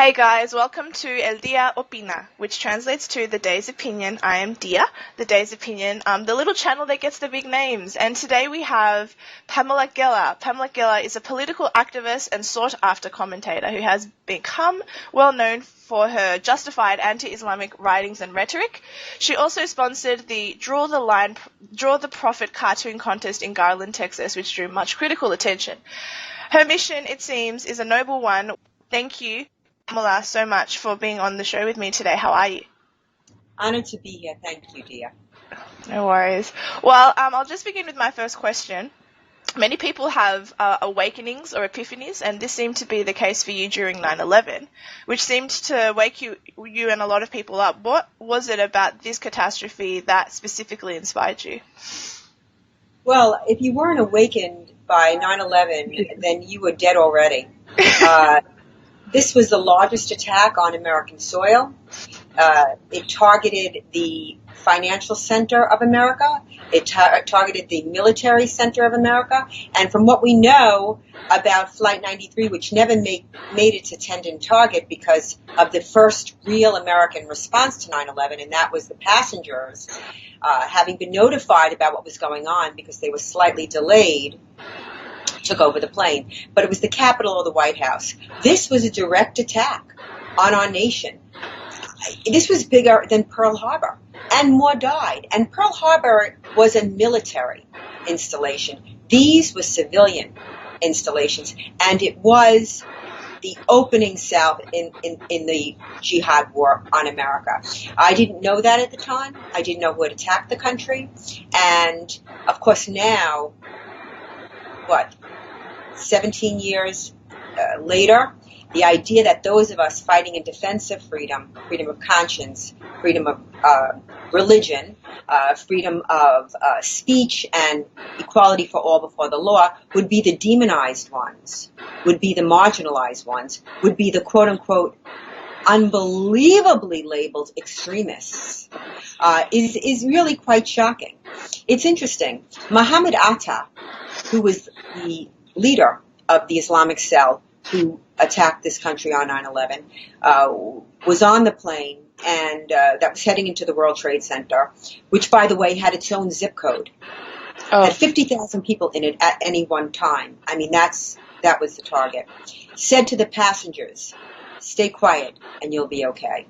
Hey guys, welcome to El Dia Opina, which translates to The Day's Opinion. I am Dia, The Day's Opinion, the little channel that gets the big names. And today we have Pamela Geller. Pamela Geller is a political activist and sought-after commentator who has become well known for her justified anti-Islamic writings and rhetoric. She also sponsored the Draw the Prophet cartoon contest in Garland, Texas, which drew much critical attention. Her mission, it seems, is a noble one. Thank you, Pamela, so much for being on the show with me today. How are you? Honored to be here. Thank you, dear. No worries. Well, I'll just begin with my first question. Many people have awakenings or epiphanies, and this seemed to be the case for you during 9/11, which seemed to wake you and a lot of people up. What was it about this catastrophe that specifically inspired you? Well, if you weren't awakened by 9/11, then you were dead already. This was the largest attack on American soil. It targeted the financial center of America. It targeted the military center of America. And from what we know about Flight 93, which never made its intended target because of the first real American response to 9/11, and that was the passengers having been notified about what was going on because they were slightly delayed, took over the plane. But it was the Capitol of the White House. This was a direct attack on our nation. This was bigger than Pearl Harbor, and more died. And Pearl Harbor was a military installation. These were civilian installations, and it was the opening salve in the jihad war on America. I didn't know that at the time. I didn't know who had attacked the country. And, of course, now, 17 years later, the idea that those of us fighting in defense of freedom, freedom of conscience, freedom of religion, freedom of speech, and equality for all before the law would be the demonized ones, would be the marginalized ones, would be the quote-unquote unbelievably labeled extremists, is really quite shocking. It's interesting. Muhammad Atta, who was the leader of the Islamic cell who attacked this country on 9/11, was on the plane and that was heading into the World Trade Center, which, by the way, had its own zip code. Had 50,000 people in it at any one time. I mean, that was the target. Said to the passengers, "Stay quiet and you'll be okay.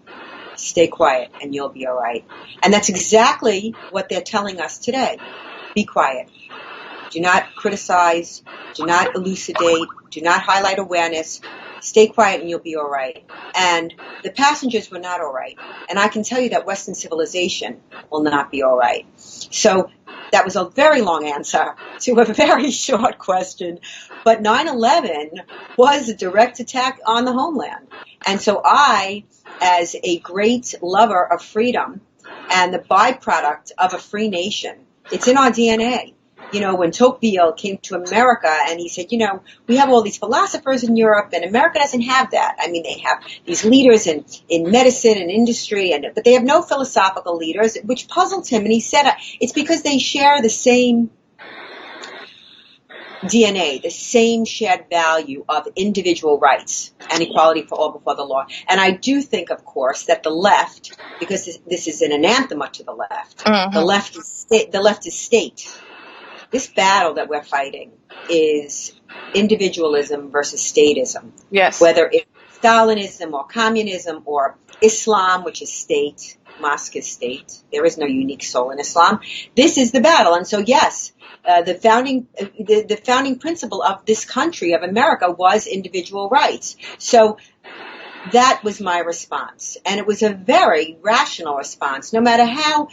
Stay quiet and you'll be all right." And that's exactly what they're telling us today. Be quiet. Do not criticize. Do not elucidate. Do not highlight awareness. Stay quiet and you'll be all right. And the passengers were not all right. And I can tell you that Western civilization will not be all right. So that was a very long answer to a very short question. But 9/11 was a direct attack on the homeland. And so I, as a great lover of freedom and the byproduct of a free nation, it's in our DNA. You know, when Tocqueville came to America and he said, we have all these philosophers in Europe and America doesn't have that. I mean, they have these leaders in medicine and industry, but they have no philosophical leaders, which puzzled him. And he said, it's because they share the same DNA, the same shared value of individual rights and equality for all before the law. And I do think, of course, that the left, because this is an anathema to the left, the left is state. This battle that we're fighting is individualism versus statism. Yes. Whether it's Stalinism or communism or Islam, which is state, mosque is state. There is no unique soul in Islam. This is the battle. And so, yes, the founding principle of this country, of America, was individual rights. So that was my response. And it was a very rational response, no matter how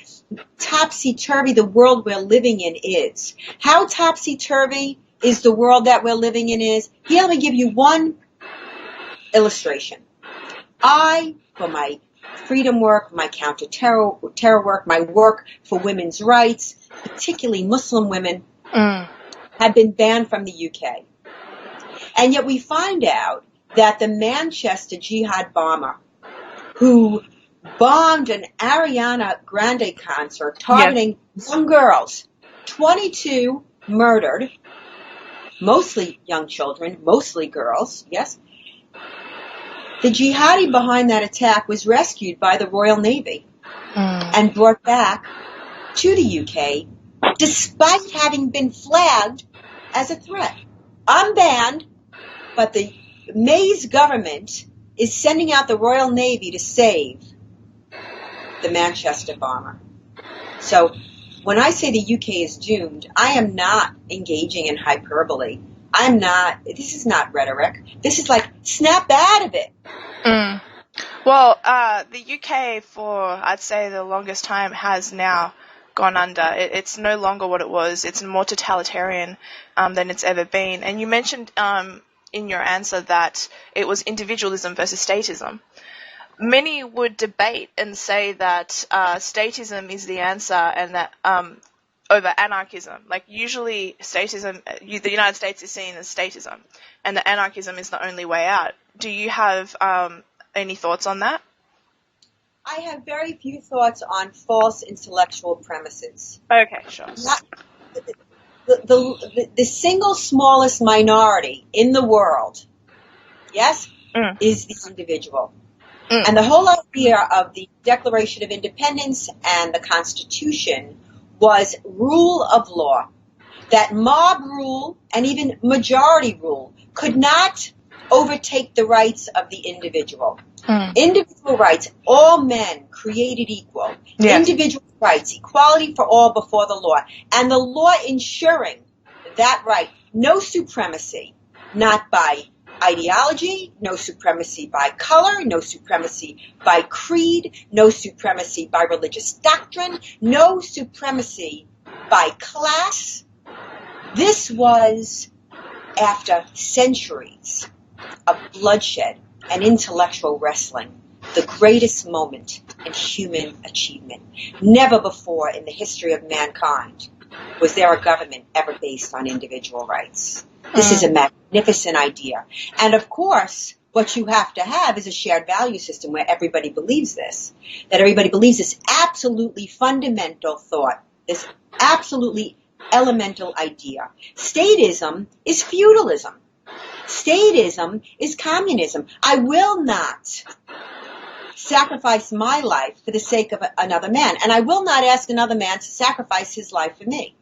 topsy-turvy the world we're living in is. How topsy-turvy is the world that we're living in is? Here, let me give you one illustration. For my freedom work, my counter-terror work, my work for women's rights, particularly Muslim women, have been banned from the UK. And yet we find out that the Manchester jihad bomber who bombed an Ariana Grande concert targeting young girls, 22 murdered, mostly young children, mostly girls, yes, The jihadi behind that attack was rescued by the Royal Navy and brought back to the UK despite having been flagged as a threat. Unbanned, but the May's government is sending out the Royal Navy to save the Manchester bomber. So when I say the UK is doomed, I am not engaging in hyperbole. This is not rhetoric. This is like, snap out of it. Well, the UK for, I'd say, the longest time has now gone under. It's no longer what it was. It's more totalitarian than it's ever been. And you mentioned in your answer that it was individualism versus statism. Many would debate and say that statism is the answer and that over anarchism. Like usually statism, the United States is seen as statism and that anarchism is the only way out. Do you have any thoughts on that? I have very few thoughts on false intellectual premises. Okay, sure. The single smallest minority in the world, yes, is the individual. And the whole idea of the Declaration of Independence and the Constitution was rule of law. That mob rule and even majority rule could not overtake the rights of the individual. Individual rights, all men created equal. Yes. Individual rights, equality for all before the law. And the law ensuring that right, no supremacy, not by ideology, no supremacy by color, no supremacy by creed, no supremacy by religious doctrine, no supremacy by class. This was, after centuries of bloodshed and intellectual wrestling, the greatest moment in human achievement. Never before in the history of mankind was there a government ever based on individual rights. This is a magnificent idea. And of course, what you have to have is a shared value system where everybody believes this, that everybody believes this absolutely fundamental thought, this absolutely elemental idea. Statism is feudalism. Statism is communism. I will not sacrifice my life for the sake of another man, and I will not ask another man to sacrifice his life for me.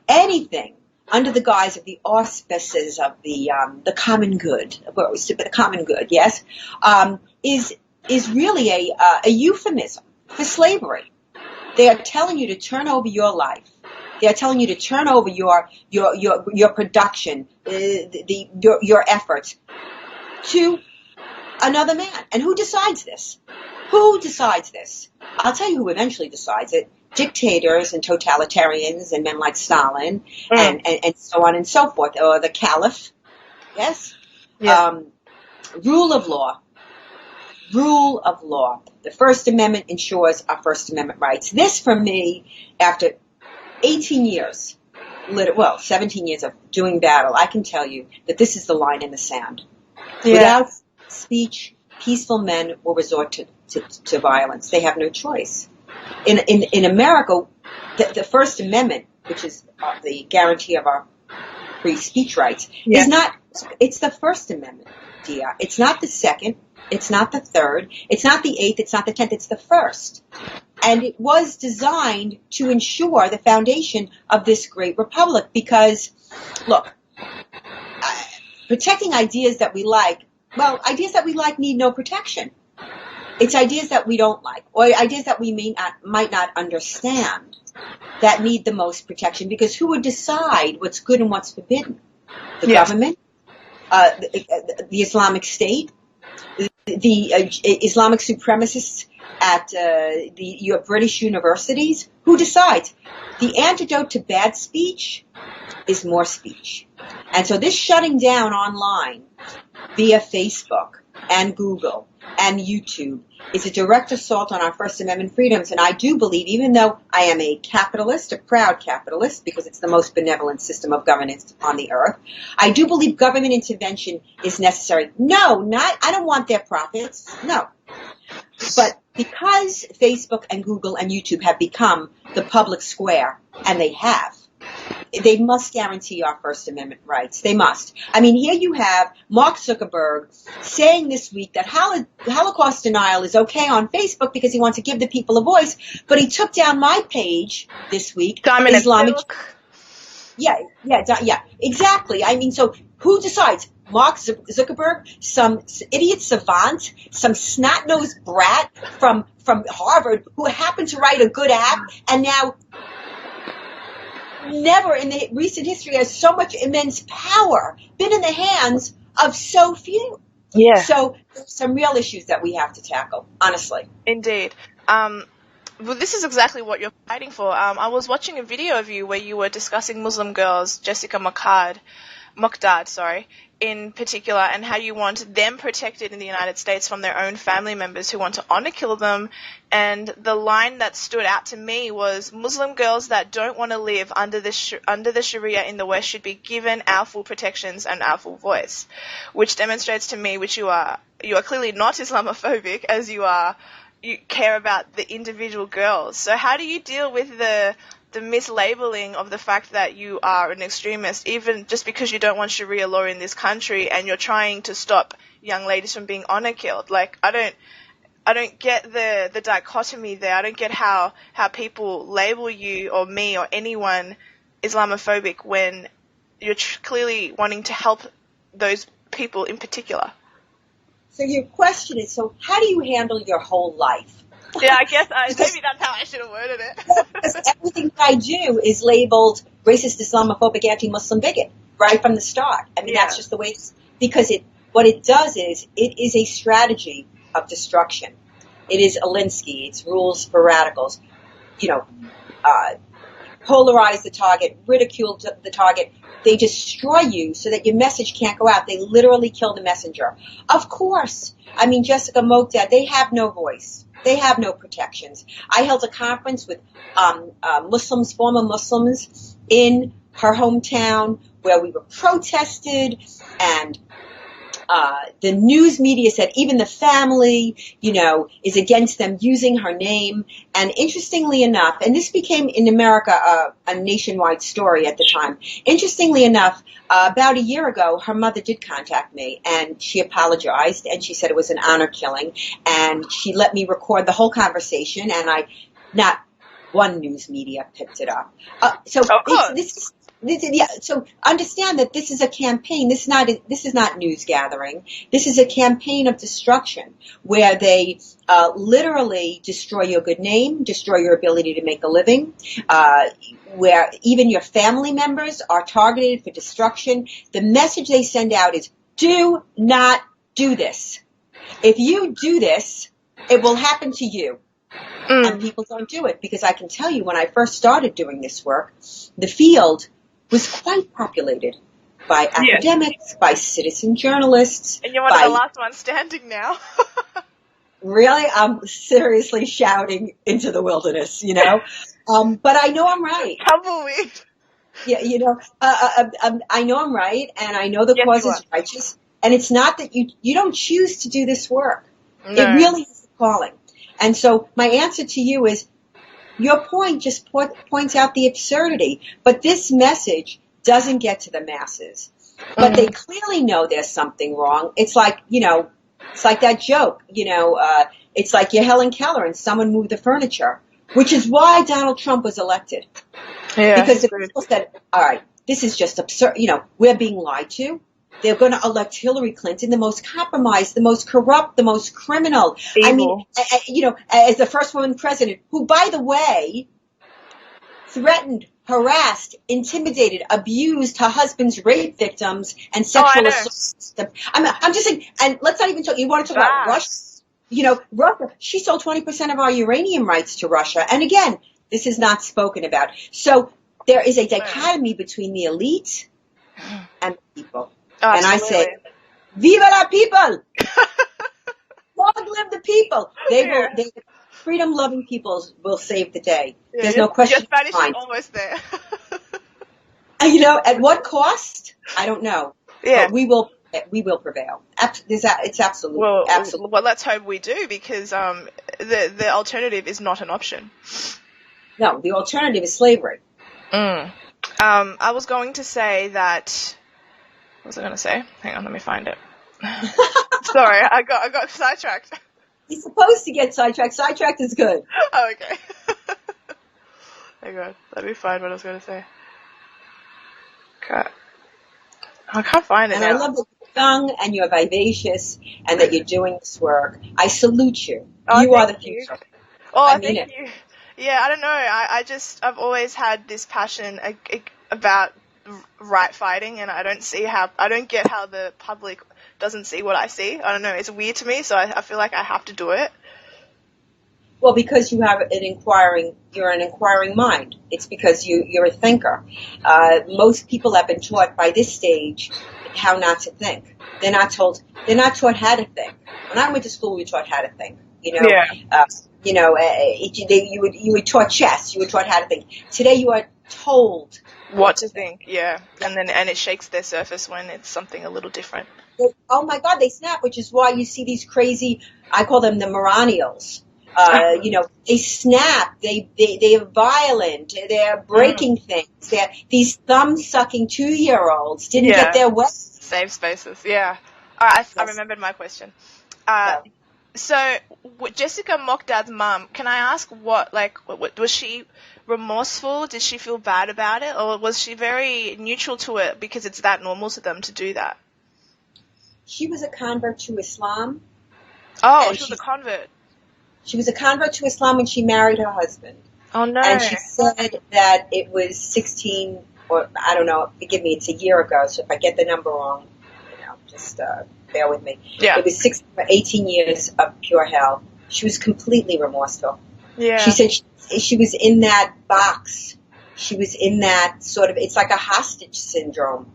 Anything under the guise of the auspices of the common good, the common good, yes, is really a euphemism for slavery. They are telling you to turn over your life. They are telling you to turn over your production, your efforts to another man. And who decides this? Who decides this? I'll tell you who eventually decides it. Dictators and totalitarians and men like Stalin and so on and so forth, or the Caliph, yes? Yeah. Rule of law. Rule of law. The First Amendment ensures our First Amendment rights. This, for me, after 18 years, 17 years of doing battle, I can tell you that this is the line in the sand. Yeah. Without speech, peaceful men will resort to violence. They have no choice. In America, the First Amendment, which is the guarantee of our free speech rights, is not, it's the First Amendment, Dia. It's not the second, it's not the third, it's not the eighth, it's not the 10th, it's the first. And it was designed to ensure the foundation of this great republic because, look, protecting ideas that we like, well, ideas that we like need no protection. It's ideas that we don't like, or ideas that we might not understand that need the most protection, because who would decide what's good and what's forbidden? The government, the Islamic State, the Islamic supremacists at your British universities. Who decides? The antidote to bad speech is more speech. And so this shutting down online via Facebook and Google and YouTube is a direct assault on our First Amendment freedoms. And I do believe, even though I am a capitalist, a proud capitalist, because it's the most benevolent system of governance on the earth, I do believe government intervention is necessary. No, I don't want their profits. No. But because Facebook and Google and YouTube have become the public square, and they have, they must guarantee our First Amendment rights. They must. I mean, here you have Mark Zuckerberg saying this week that Holocaust denial is okay on Facebook because he wants to give the people a voice, but he took down my page this week. Islamic. Yeah, exactly. I mean, so who decides? Mark Zuckerberg, some idiot savant, some snot-nosed brat from Harvard who happened to write a good app, and now never in the recent history has so much immense power been in the hands of so few. Yeah. So there's some real issues that we have to tackle, honestly. Indeed. Well, this is exactly what you're fighting for. I was watching a video of you where you were discussing Muslim girls, Jessica Mokdad, in particular, and how you want them protected in the United States from their own family members who want to honor kill them. And the line that stood out to me was, Muslim girls that don't want to live under the Sharia in the West should be given our full protections and our full voice, which demonstrates to me, which you are clearly not Islamophobic, as you care about the individual girls. So how do you deal with the mislabeling of the fact that you are an extremist, even just because you don't want Sharia law in this country and you're trying to stop young ladies from being honor killed? Like, I don't get the dichotomy there. I don't get how people label you or me or anyone Islamophobic when you're clearly wanting to help those people in particular. So your question is, so how do you handle your whole life? Yeah, I guess maybe that's how I should have worded it. Because everything I do is labeled racist, Islamophobic, anti-Muslim bigot right from the start. I mean, that's just the way it's, because what it does is it is a strategy of destruction. It is Alinsky. It's rules for radicals. Polarize the target, ridicule the target. They destroy you so that your message can't go out. They literally kill the messenger. Of course. I mean, Jessica Mokdad, they have no voice. They have no protections. I held a conference with Muslims, former Muslims, in her hometown where we were protested, and the news media said even the family, is against them using her name. And interestingly enough, and this became in America a nationwide story at the time. Interestingly enough, about a year ago, her mother did contact me, and she apologized, and she said it was an honor killing, and she let me record the whole conversation, and not one news media picked it up. So understand that this is a campaign. This is not news gathering. This is a campaign of destruction where they literally destroy your good name, destroy your ability to make a living, where even your family members are targeted for destruction. The message they send out is, do not do this. If you do this, it will happen to you. And people don't do it, because I can tell you, when I first started doing this work, the field was quite populated by academics, by citizen journalists. And you're one of the last ones standing now. Really? I'm seriously shouting into the wilderness, But I know I'm right. Tumbleweed. Yeah, I know I'm right, and I know the cause is righteous. And it's not that you don't choose to do this work. No. It really is a calling. And so my answer to you is, your point just points out the absurdity. But this message doesn't get to the masses. But they clearly know there's something wrong. It's like, it's like that joke, it's like you're Helen Keller and someone moved the furniture, which is why Donald Trump was elected. Yeah, because the people said, all right, this is just absurd. We're being lied to. They're going to elect Hillary Clinton, the most compromised, the most corrupt, the most criminal. Evil. I mean, as the first woman president, who, by the way, threatened, harassed, intimidated, abused her husband's rape victims and sexual assault. I'm just saying, and let's not even talk, you want to talk about Russia? Russia, she sold 20% of our uranium rights to Russia. And again, this is not spoken about. So there is a dichotomy between the elite and the people. And I say, Viva la people! Long live the people! Freedom-loving peoples will save the day. Yeah, there's no question. Your Spanish is almost there. At what cost? I don't know. Yeah. But we will prevail. It's absolute. Well, let's hope we do, because the alternative is not an option. No, the alternative is slavery. I was going to say that. What was I going to say? Hang on, let me find it. Sorry, I got sidetracked. You're supposed to get sidetracked. Sidetracked is good. Oh, okay. Hang on, let me find what I was going to say. Okay. I can't find it And now. I love that you're young and you're vivacious and that you're doing this work. I salute you. Oh, You are the thank you. future. Oh, I mean thank it. you. Yeah, I don't know. I've always had this passion about right fighting, and I don't get how the public doesn't see what I see. I don't know. It's weird to me, so I feel like I have to do it. Well, because you're an inquiring mind. It's because you're a thinker. Most people have been taught by this stage how not to think. They're not taught how to think. When I went to school, we were taught how to think. You were taught chess. You were taught how to think. Today, you are told What to think, yeah. And it shakes their surface when it's something a little different. Oh my God, they snap, which is why you see these crazy, I call them the Moranials. They snap, they're violent, they're breaking things. These thumb-sucking 2-year-olds didn't get their way. Safe spaces, yeah. I remembered my question. Yeah. So, Jessica Mokdad's mum, can I ask what was she remorseful? Did she feel bad about it? Or was she very neutral to it because it's that normal to them to do that? She was a convert to Islam. Oh, she was a convert. She was a convert to Islam when she married her husband. Oh, no. And she said that it was 16, or I don't know, forgive me, it's a year ago, so if I get the number wrong, just bear with me. Yeah. It was 18 years of pure hell. She was completely remorseful. Yeah. She said she was in that box. She was in that sort of, it's like a hostage syndrome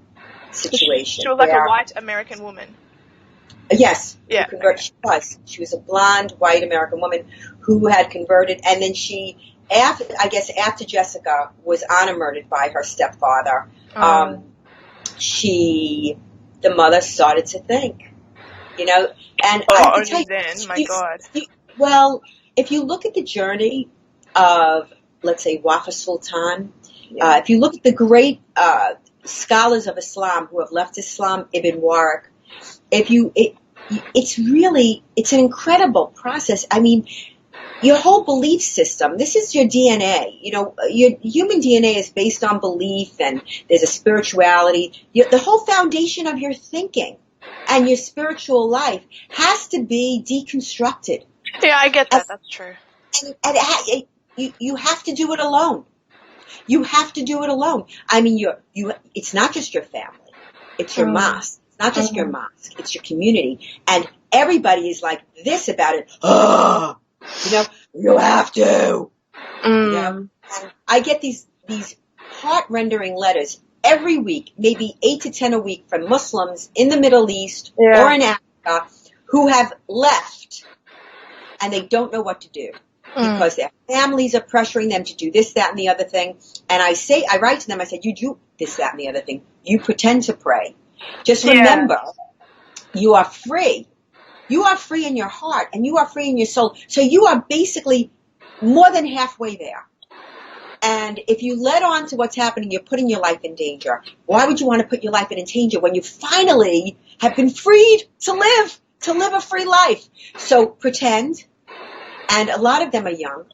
situation. She was like a white American woman. Yes. Yeah. She was. She was a blonde, white American woman who had converted, and then after Jessica was honor murdered by her stepfather, the mother started to think, and I can tell you, then, my God. Well, if you look at the journey of, let's say, Wafa Sultan, if you look at the great scholars of Islam who have left Islam, Ibn Waraq, it's an incredible process. I mean, your whole belief system, this is your DNA. Your human DNA is based on belief, and there's a spirituality. The whole foundation of your thinking and your spiritual life has to be deconstructed. Yeah, I get that. That's true. And you have to do it alone. You have to do it alone. I mean, it's not just your family. It's your mosque. It's not just your mosque. It's your community. And everybody is like this about it. Oh, you have to. And I get these heart-rendering letters every week, maybe 8 to 10 a week, from Muslims in the Middle East or in Africa who have left, and they don't know what to do because their families are pressuring them to do this, that, and the other thing. And I write to them, I said, you do this, that, and the other thing. You pretend to pray. Just remember, you are free. You are free in your heart, and you are free in your soul. So you are basically more than halfway there. And if you let on to what's happening, you're putting your life in danger. Why would you want to put your life in danger when you finally have been freed to live a free life? So pretend, and a lot of them are young.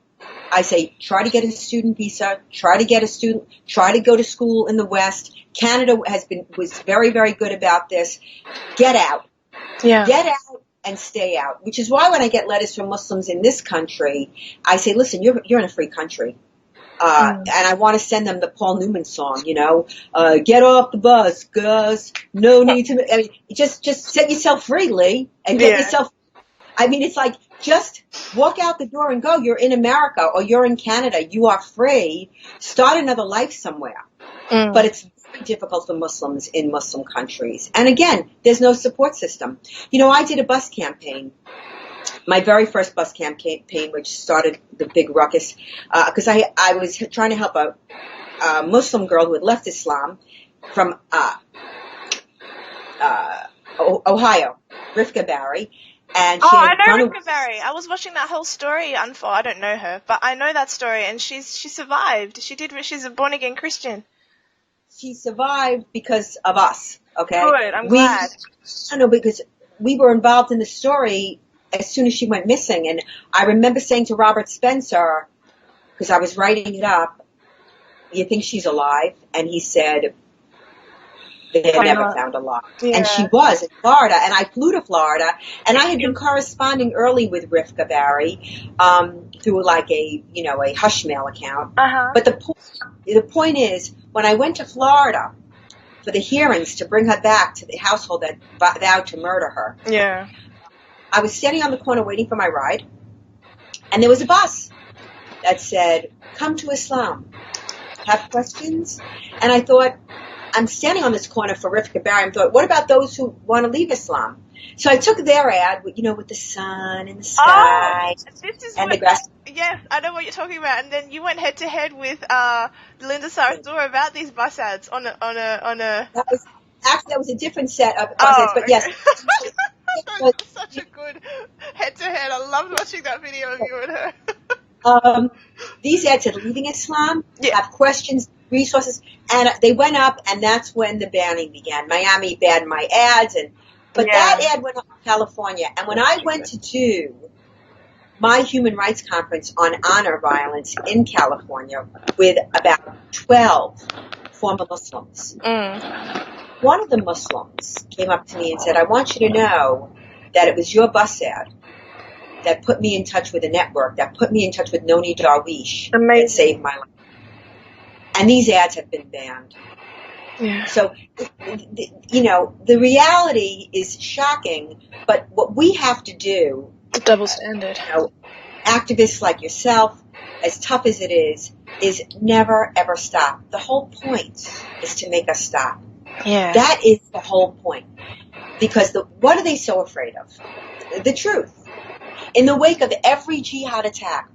I say, try to get a student visa, try to go to school in the West. Canada was very, very good about this. Get out. Yeah. Get out and stay out, which is why when I get letters from Muslims in this country, I say, listen, you're in a free country. And I want to send them the Paul Newman song, get off the bus, Gus, no need to, I mean, just set yourself free, Lee, and get yourself, I mean, it's like, just walk out the door and go. You're in America or you're in Canada. You are free. Start another life somewhere. But it's very difficult for Muslims in Muslim countries. And again, there's no support system. I did a bus campaign. My very first bus campaign, which started the big ruckus, because I was trying to help a Muslim girl who had left Islam from Ohio, Rifka Barry. And I know Rifka Barry. I was watching that whole story unfold. I don't know her, but I know that story, and she survived. She's a born again Christian. she survived because of us, okay? Good, I'm glad. I know, because we were involved in the story as soon as she went missing. And I remember saying to Robert Spencer, because I was writing it up, you think she's alive? And he said, they're never found alive. Yeah. And she was in Florida, and I flew to Florida, and I had been corresponding early with Rivka Barry through like a hush mail account. Uh-huh. But the point is, when I went to Florida for the hearings to bring her back to the household that vowed to murder her, yeah, I was standing on the corner waiting for my ride, and there was a bus that said, "Come to Islam. Have questions?" And I thought, I'm standing on this corner for Rivka Barry, and thought, what about those who want to leave Islam? So I took their ad, with the sun and the sky and the grass. Yes, I know what you're talking about. And then you went head to head with Linda Sarsour about these bus ads on a. That was a different set of ads, but yes. It was such a good head to head. I loved watching that video of you and her. These ads said leaving Islam, have questions, resources, and they went up, and that's when the banning began. Miami banned my ads, but that ad went up in California. And when I went to do my human rights conference on honor violence in California with about 12 former Muslims, one of the Muslims came up to me and said, I want you to know that it was your bus ad that put me in touch with a network, that put me in touch with Noni Darwish, that saved my life. And these ads have been banned. Yeah. So, the reality is shocking, but what we have to do, double standard. Activists like yourself, as tough as it is never, ever stop. The whole point is to make us stop. Yeah. That is the whole point. Because what are they so afraid of? The truth. In the wake of every jihad attack,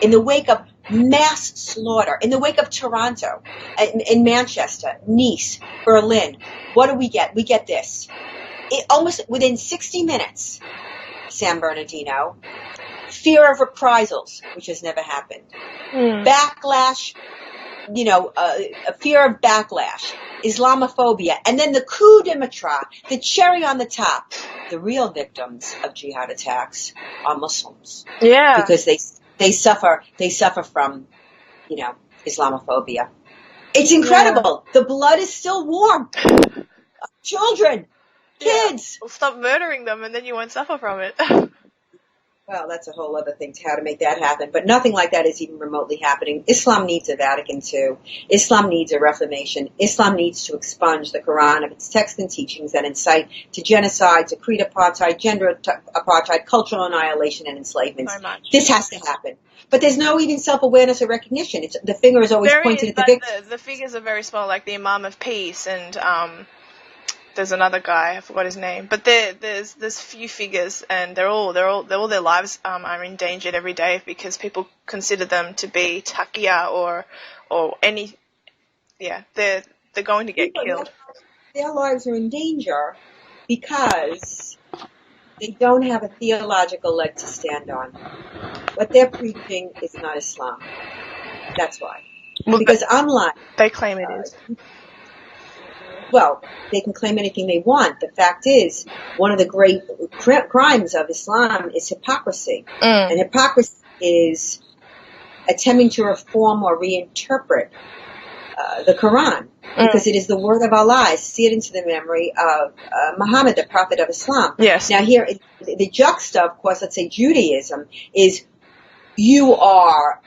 in the wake of mass slaughter, in the wake of Toronto, in Manchester, Nice, Berlin, what do we get? We get this. Almost within 60 minutes, San Bernardino, fear of reprisals, which has never happened. Backlash, a fear of backlash, Islamophobia, and then the coup de maître, the cherry on the top. The real victims of jihad attacks are Muslims. Yeah. Because they suffer from, Islamophobia. It's incredible. Yeah. The blood is still warm. Children, kids. Well, stop murdering them and then you won't suffer from it. Well, that's a whole other thing, how to make that happen. But nothing like that is even remotely happening. Islam needs a Vatican II. Islam needs a reformation. Islam needs to expunge the Qu'ran of its texts and teachings that incite to genocide, to creed apartheid, gender apartheid, cultural annihilation, and enslavement. So much. This has to happen. But there's no even self-awareness or recognition. The finger is always pointed at the victim. The figures are very small, like the Imam of Peace and there's another guy, I forgot his name, but there's few figures, and all their lives are endangered every day because people consider them to be taqiyya or any, they're going to get killed. Their lives are in danger because they don't have a theological leg to stand on. What they're preaching is not Islam. That's why. Because unlike they claim it is. Well, they can claim anything they want. The fact is, one of the great crimes of Islam is hypocrisy. And hypocrisy is attempting to reform or reinterpret the Quran, because it is the word of Allah. See it into the memory of Muhammad, the prophet of Islam. Yes. Now here, the juxta, of course, let's say Judaism, is you are,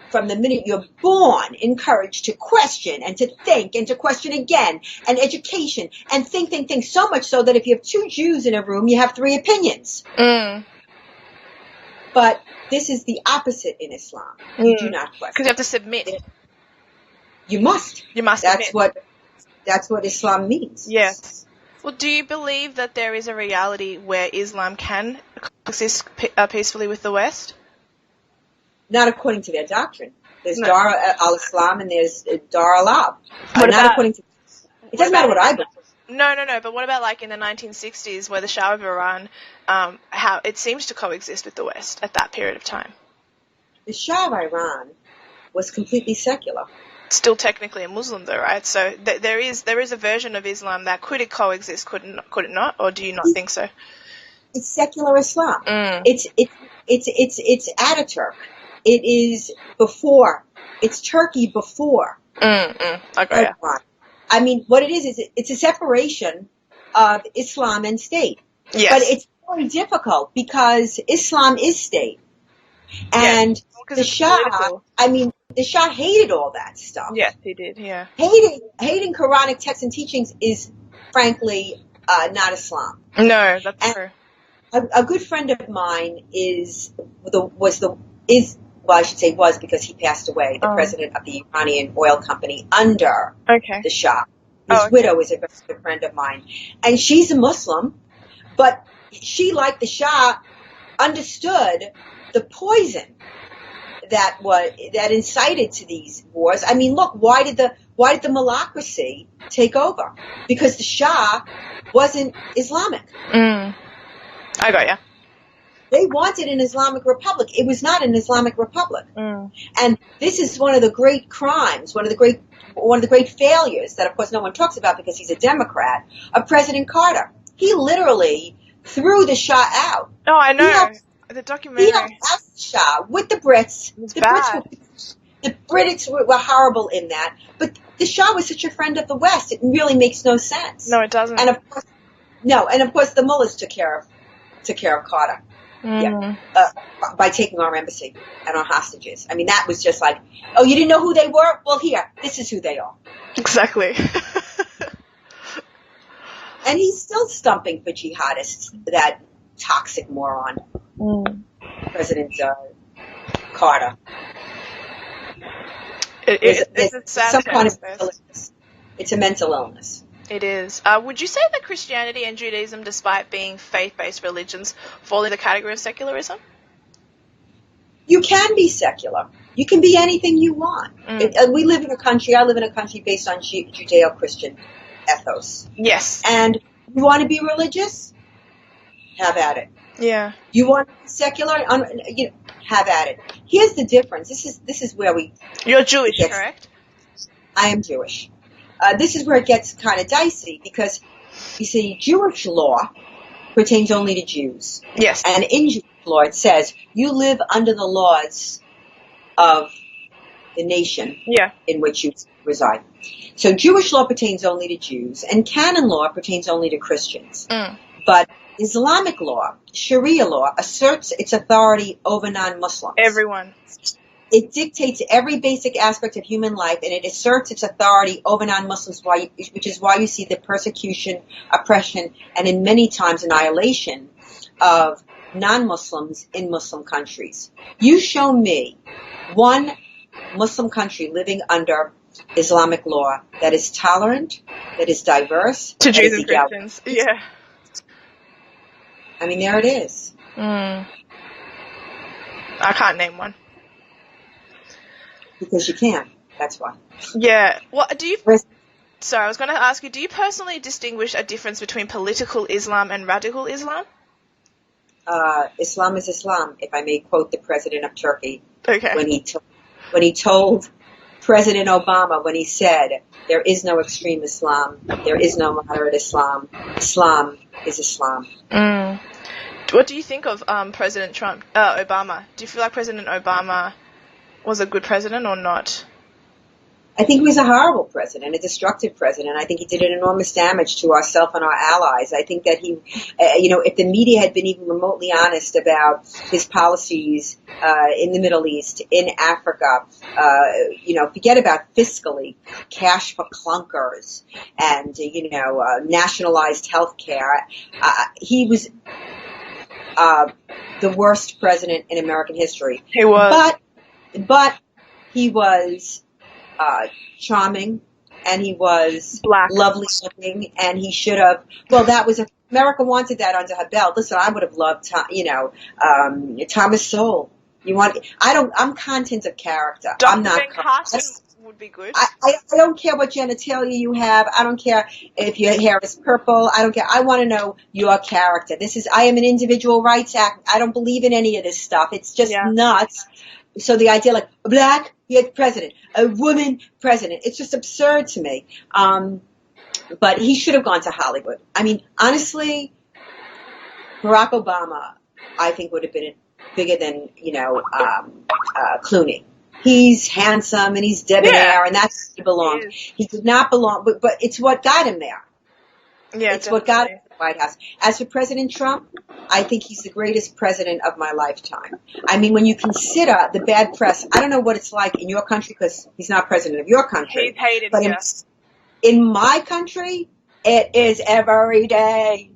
from the minute you're born, encouraged to question and to think and to question again, and education, and think, so much so that if you have two Jews in a room, you have three opinions. But this is the opposite in Islam. You do not question. Because you have to submit. You must. You must submit. That's what Islam means. Yes. Well, do you believe that there is a reality where Islam can coexist peacefully with the West? Not according to their doctrine. There's Dar al-Islam and there's Dar al-Ab. It doesn't matter what I believe. No. But what about like in the 1960s where the Shah of Iran, how it seems to coexist with the West at that period of time? The Shah of Iran was completely secular. still technically a Muslim, though, right? So there is a version of Islam that could it coexist, could it not, or do you not think so? It's secular Islam. Mm. It's Ataturk. It is before. It's Turkey before. Okay. Iran. I mean, what it is it's a separation of Islam and state. Yes. But it's very difficult because Islam is state. And the Shah, political. I mean, the Shah hated all that stuff. Yes, he did, yeah. Hating Quranic texts and teachings is, frankly, not Islam. No, that's true. A good friend of mine was because he passed away, the president of the Iranian oil company under the Shah. His widow is a very good friend of mine. And she's a Muslim, but she, like the Shah, understood the poison that incited to these wars. I mean, look, why did the malacracy take over? Because the Shah wasn't Islamic. I got ya. They wanted an Islamic republic. It was not an Islamic republic. And this is one of the great crimes, one of the great failures that, of course, no one talks about because he's a Democrat, of President Carter. He literally threw the Shah out. Oh, I know. The documentary. He helped out the Shah with the Brits. The Brits were horrible in that. But the Shah was such a friend of the West. It really makes no sense. No, it doesn't. And of course, the mullahs took care of Carter. By taking our embassy and our hostages. I mean, that was just like, oh, you didn't know who they were? Well, here, this is who they are. Exactly. And he's still stumping for jihadists, that toxic moron, President Carter. It's sad. Some kind of illness. It's a mental illness. It is. Would you say that Christianity and Judaism, despite being faith-based religions, fall in the category of secularism? You can be secular. You can be anything you want. We live in a country, I live in a country based on Judeo-Christian ethos. Yes. And you want to be religious? Have at it. Yeah. You want to be secular? Have at it. Here's the difference. This is where we... You're Jewish, correct? I am Jewish. This is where it gets kind of dicey because, you see, Jewish law pertains only to Jews. Yes. And in Jewish law it says you live under the laws of the nation in which you reside. So Jewish law pertains only to Jews, and canon law pertains only to Christians. But Islamic law, Sharia law, asserts its authority over non-Muslims. Everyone. It dictates every basic aspect of human life, and it asserts its authority over non-Muslims, which is why you see the persecution, oppression, and in many times annihilation of non-Muslims in Muslim countries. You show me one Muslim country living under Islamic law that is tolerant, that is diverse, to Jews and Christians. Yeah. I mean, there it is. I can't name one. Because you can. That's why. Yeah. What do you? Sorry, I was going to ask you. Do you personally distinguish a difference between political Islam and radical Islam? Islam is Islam. If I may quote the president of Turkey, okay, when he told President Obama, when he said, "There is no extreme Islam. There is no moderate Islam. Islam is Islam." What do you think of President Obama? Do you feel like President Obama was a good president or not? I think he was a horrible president, a destructive president. I think he did an enormous damage to ourselves and our allies. I think that he, if the media had been even remotely honest about his policies in the Middle East, in Africa, forget about fiscally, cash for clunkers, and, nationalized health care. He was the worst president in American history. He was. But he was charming, and he was black, lovely looking, and he should have. Well, America wanted that under her belt. Listen, I would have loved, Thomas Sowell. I'm content of character. Dr. I'm not. Ben Carson would be good. I don't care what genitalia you have. I don't care if your hair is purple. I don't care. I want to know your character. I am an individual rights act. I don't believe in any of this stuff. It's just nuts. So the idea like a black president, a woman president, it's just absurd to me. But he should have gone to Hollywood. I mean, honestly, Barack Obama, I think, would have been bigger than, Clooney. He's handsome and he's debonair, and that's where he belonged. He did not belong, but it's what got him there. Yeah, it's what got him to the White House. As for President Trump, I think he's the greatest president of my lifetime. I mean, when you consider the bad press, I don't know what it's like in your country because he's not president of your country. He's hated, but in my country, it is every day.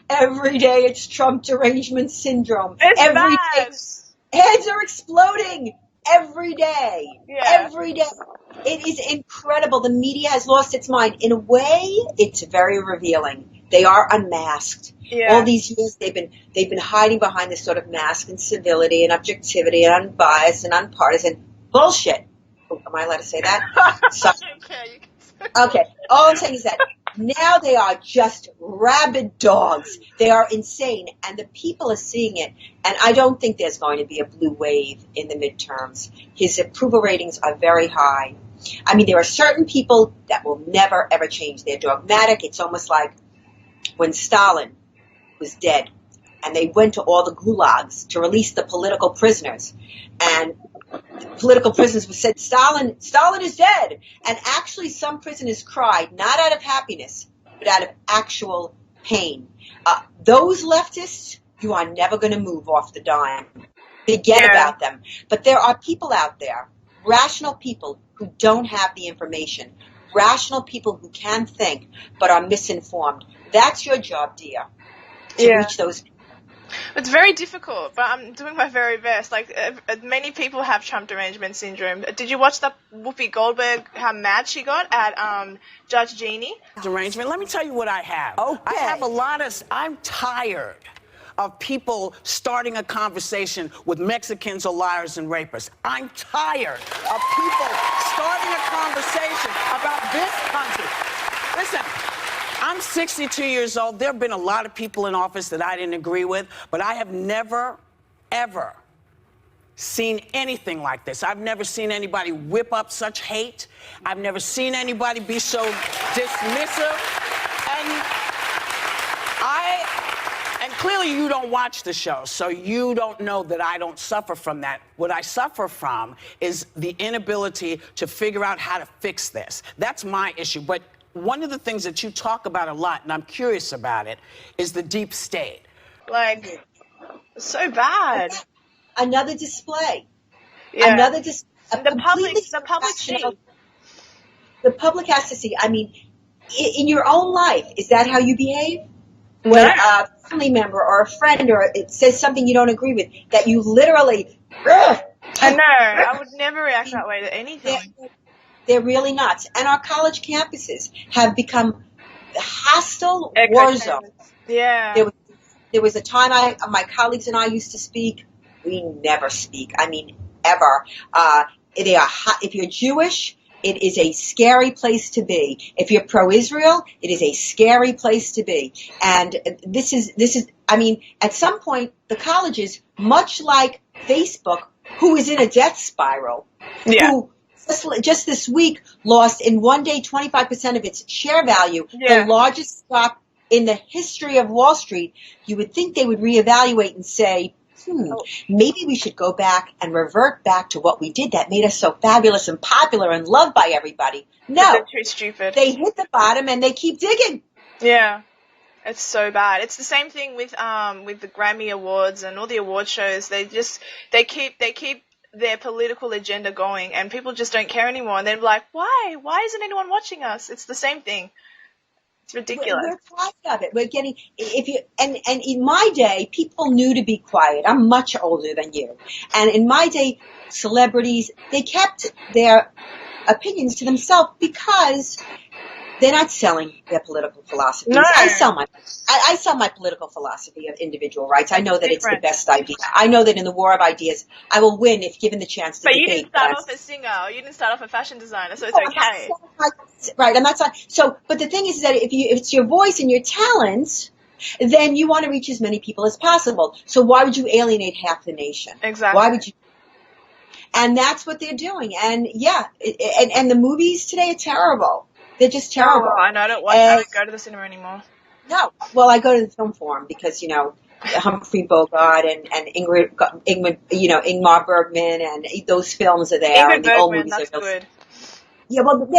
Every day it's Trump derangement syndrome. It's every bad. day heads are exploding. Every day. Yeah. Every day. It is incredible. The media has lost its mind. In a way, it's very revealing. They are unmasked. Yeah. All these years they've been hiding behind this sort of mask and civility and objectivity and unbiased and unpartisan bullshit. Oh, am I allowed to say that? Sorry. Okay. All I'm saying is that now they are just rabid dogs. They are insane, and the people are seeing it. And I don't think there's going to be a blue wave in the midterms. His approval ratings are very high. I mean, there are certain people that will never, ever change. They're dogmatic. It's almost like when Stalin was dead, and they went to all the gulags to release the political prisoners. And political prisoners said, Stalin is dead. And actually some prisoners cried, not out of happiness, but out of actual pain. Those leftists, you are never going to move off the dime. Forget about them. But there are people out there, rational people who don't have the information, rational people who can think but are misinformed. That's your job, dear, to reach those people. It's very difficult, but I'm doing my very best. Like, many people have Trump derangement syndrome. Did you watch the Whoopi Goldberg, how mad she got at Judge Jeannie? Derangement. Let me tell you what I have. Okay. I have I'm tired of people starting a conversation with Mexicans or liars and rapists. I'm tired of people starting a conversation about this country. Listen. I'm 62 years old. There have been a lot of people in office that I didn't agree with, but I have never, ever seen anything like this. I've never seen anybody whip up such hate. I've never seen anybody be so dismissive. And clearly you don't watch the show, so you don't know that I don't suffer from that. What I suffer from is the inability to figure out how to fix this. That's my issue. But one of the things that you talk about a lot, and I'm curious about it, is the deep state. Like, so bad. Another display. Yeah. The public has to see. I mean, in your own life, is that how you behave? When a family member or a friend or it says something you don't agree with, that you literally... I know. I would never react that way to anything. They're really nuts. And our college campuses have become hostile war zones. Yeah. There was a time my colleagues and I used to speak. We never speak. I mean, ever. If you're Jewish, it is a scary place to be. If you're pro-Israel, it is a scary place to be. And this is, I mean, at some point, the colleges, much like Facebook, who is in a death spiral, who just this week lost in one day 25% of its share value, the largest stock in the history of Wall Street, you would think they would reevaluate and say, maybe we should go back and revert back to what we did that made us so fabulous and popular and loved by everybody. No. They're too stupid. They hit the bottom and they keep digging. Yeah. It's so bad. It's the same thing with the Grammy Awards and all the award shows. They keep their political agenda going, and people just don't care anymore. And they're like, why? Why isn't anyone watching us? It's the same thing. It's ridiculous. We're tired of it. We're getting and in my day, people knew to be quiet. I'm much older than you, and in my day, celebrities, they kept their opinions to themselves because They're not selling their political philosophies. No. I sell my political philosophy of individual rights. I know that it's the Different. best idea. I know that in the war of ideas, I will win if given the chance to But debate. you didn't start off as singer, or you didn't start off a fashion designer, so it's okay. Right, I'm not saying. So, but the thing is that if it's your voice and your talents, then you want to reach as many people as possible. So why would you alienate half the nation? Exactly. Why would you? And that's what they're doing. And yeah, and the movies today are terrible. They're just terrible. Oh, I know. I don't go to the cinema anymore. No. Well, I go to the film forum because, Humphrey Bogart and Ingmar Bergman and those films are there. Ingrid and the old Bergman, movies that's are good. Yeah, well,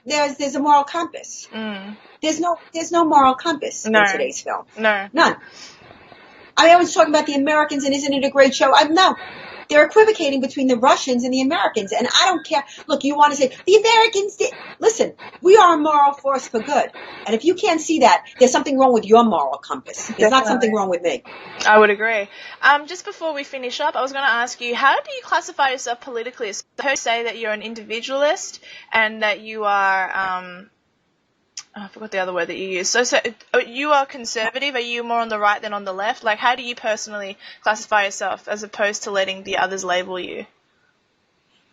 there's a moral compass. Mm. There's no moral compass in today's film. No. None. I was talking about the Americans, and isn't it a great show? No. They're equivocating between the Russians and the Americans, and I don't care. Look, you want to say, the Americans did. Listen, we are a moral force for good. And if you can't see that, there's something wrong with your moral compass. There's not something wrong with me. I would agree. Just before we finish up, I was going to ask you, how do you classify yourself politically? So I heard you say that you're an individualist and that you are, I forgot the other word that you used. So you are conservative. Are you more on the right than on the left? Like, how do you personally classify yourself as opposed to letting the others label you?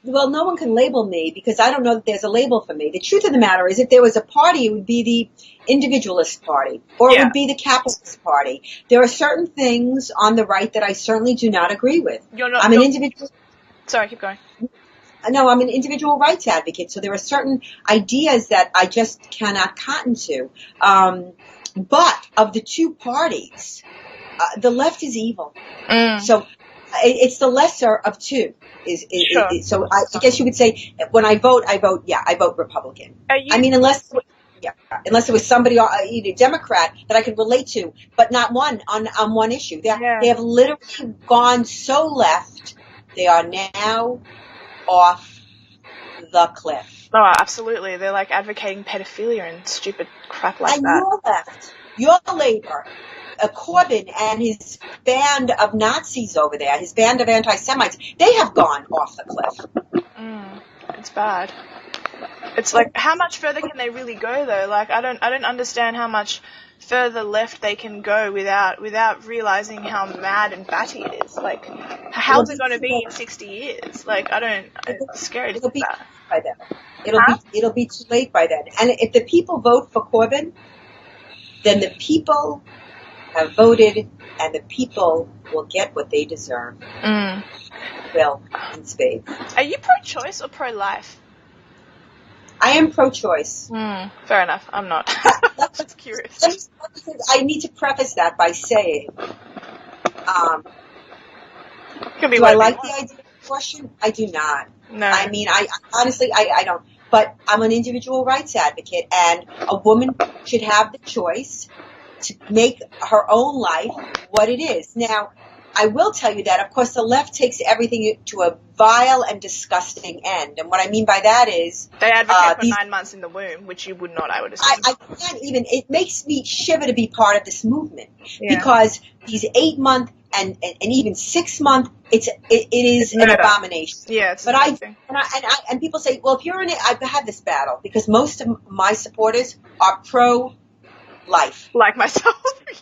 Well, no one can label me because I don't know that there's a label for me. The truth of the matter is if there was a party, it would be the individualist party or it would be the capitalist party. There are certain things on the right that I certainly do not agree with. I'm an individual. Sorry, keep going. No, I'm an individual rights advocate, so there are certain ideas that I just cannot cotton to. But of the two parties, the left is evil. So it's the lesser of two. So I guess you would say when I vote Republican. Unless it was somebody, either Democrat that I could relate to, but not one on one issue. They have literally gone so left. They are now off the cliff. Oh, absolutely. They're like advocating pedophilia and stupid crap like and that. Your left, your Labour, Corbyn and his band of Nazis over there, his band of anti-Semites, they have gone off the cliff. It's bad. It's like, how much further can they really go though? Like, I don't understand how much further left they can go without realizing how mad and batty it is. Like, how's it going to be in 60 years? Like, it's scary to think that. By then. It'll be too late by then. And if the people vote for Corbyn, then the people have voted and the people will get what they deserve. Well, in spades. Are you pro-choice or pro-life? I am pro-choice. Fair enough. I'm not. That's curious. I need to preface that by saying, do I like the idea of abortion? I do not. No. I mean, I honestly, I don't. But I'm an individual rights advocate, and a woman should have the choice to make her own life what it is. Now, I will tell you that, of course, the left takes everything to a vile and disgusting end. And what I mean by that is... They advocate for 9 months in the womb, which you would not, I would assume. I can't even... It makes me shiver to be part of this movement. Because these 8-month and even 6-month, it is an abomination. Yeah, it's but and people say, well, if you're in it... I've had this battle because most of my supporters are pro-life. Like myself,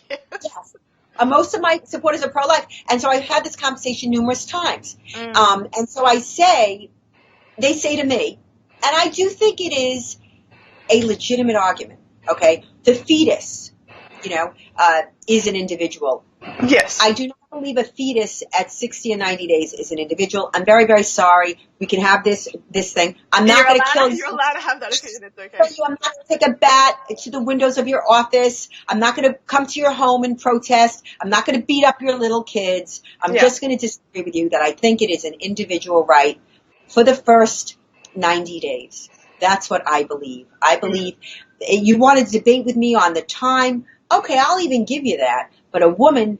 Yes. Most of my supporters are pro-life, and so I've had this conversation numerous times. And so they say to me, and I do think it is a legitimate argument, okay? The fetus, is an individual. Yes. I do not believe a fetus at 60 and 90 days is an individual. I'm very, very sorry. We can have this thing. I'm not going to kill you. You're allowed to have that opinion. It's okay. I'm not going to take a bat to the windows of your office. I'm not going to come to your home and protest. I'm not going to beat up your little kids. I'm just going to disagree with you that I think it is an individual right for the first 90 days. That's what I believe. I believe you want to debate with me on the time. Okay, I'll even give you that. But a woman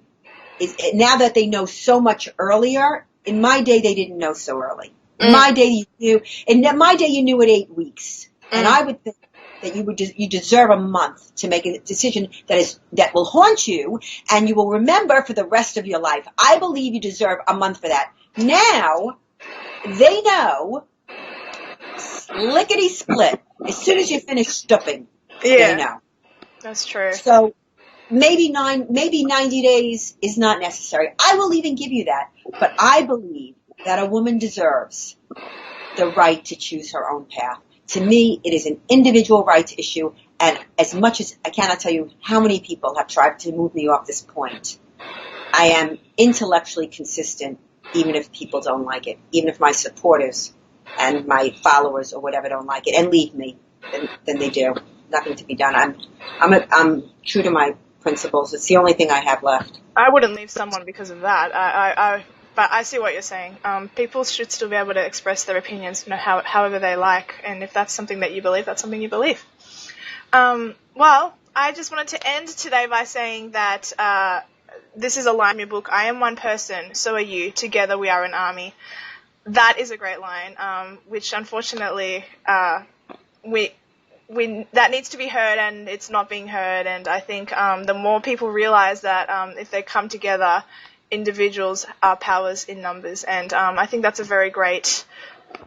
is, now that they know so much earlier, in my day they didn't know so early. In my day you knew, in my day you knew at 8 weeks. And I would think that you deserve a month to make a decision that will haunt you and you will remember for the rest of your life. I believe you deserve a month for that. Now, they know, lickety split, as soon as you finish stooping. they know. That's true. So maybe 90 days is not necessary. I will even give you that. But I believe that a woman deserves the right to choose her own path. To me, it is an individual rights issue, and as much as I cannot tell you how many people have tried to move me off this point, I am intellectually consistent, even if people don't like it, even if my supporters and my followers or whatever don't like it and leave me, then they do. Nothing to be done. I'm true to my principles. It's the only thing I have left. I wouldn't leave someone because of that. But I see what you're saying. People should still be able to express their opinions, however they like, and if that's something that you believe, that's something you believe. Well, I just wanted to end today by saying that this is a line in your book. I am one person, so are you. Together we are an army. That is a great line, which unfortunately that needs to be heard, and it's not being heard. And I think the more people realize that if they come together, individuals are powers in numbers. And I think that's a very great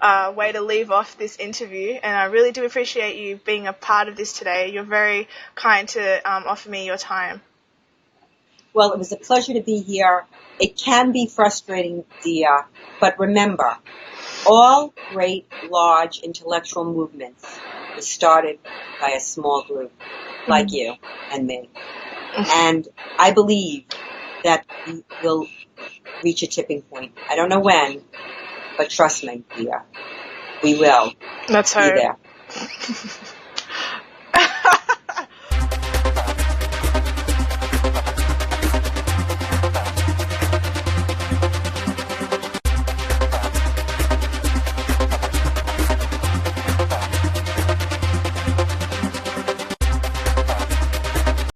way to leave off this interview. And I really do appreciate you being a part of this today. You're very kind to offer me your time. Well, it was a pleasure to be here. It can be frustrating, Dia, but remember, all great, large intellectual movements were started by a small group like you and me. And I believe that we will reach a tipping point. I don't know when, but trust me, Dia, we will. Let's be hope. there.